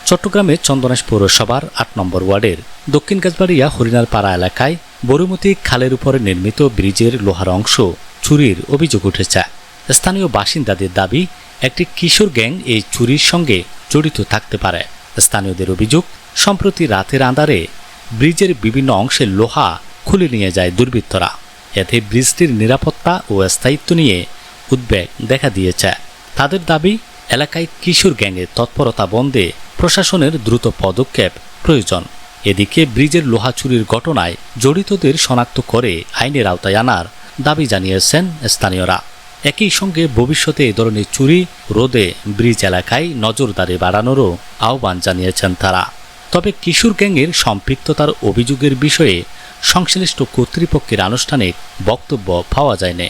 চট্টগ্রামের চন্দনাইশ পৌরসভার ৮ নম্বর ওয়ার্ডের দক্ষিণ গাছবাড়িয়া হরিণালপাড়া এলাকায় বরুমতি খালের উপরে নির্মিত ব্রিজের লোহার অংশ চুরির অভিযোগ উঠেছে। স্থানীয় বাসিন্দাদের দাবি, একটি কিশোর গ্যাং এই চুরির সঙ্গে জড়িত থাকতে পারে। স্থানীয়দের অভিযোগ, সম্প্রতি রাতের আঁধারে ব্রিজের বিভিন্ন অংশের লোহা খুলে নিয়ে যায় দুর্বৃত্তরা। এতে ব্রিজটির নিরাপত্তা ও স্থায়িত্ব নিয়ে উদ্বেগ দেখা দিয়েছে। তাদের দাবি, এলাকায় কিশোর গ্যাংয়ের তৎপরতা বন্ধে প্রশাসনের দ্রুত পদক্ষেপ প্রয়োজন। এদিকে ব্রিজের লোহা চুরির ঘটনায় জড়িতদের শনাক্ত করে আইনের আওতায় আনার দাবি জানিয়েছেন স্থানীয়রা। একই সঙ্গে ভবিষ্যতে এ ধরনের চুরি রোধে ব্রিজ এলাকায় নজরদারি বাড়ানোরও আহ্বান জানিয়েছেন তারা। তবে কিশোর গ্যাংয়ের সম্পৃক্ততার অভিযোগের বিষয়ে সংশ্লিষ্ট কর্তৃপক্ষের আনুষ্ঠানিক বক্তব্য পাওয়া যায়নি।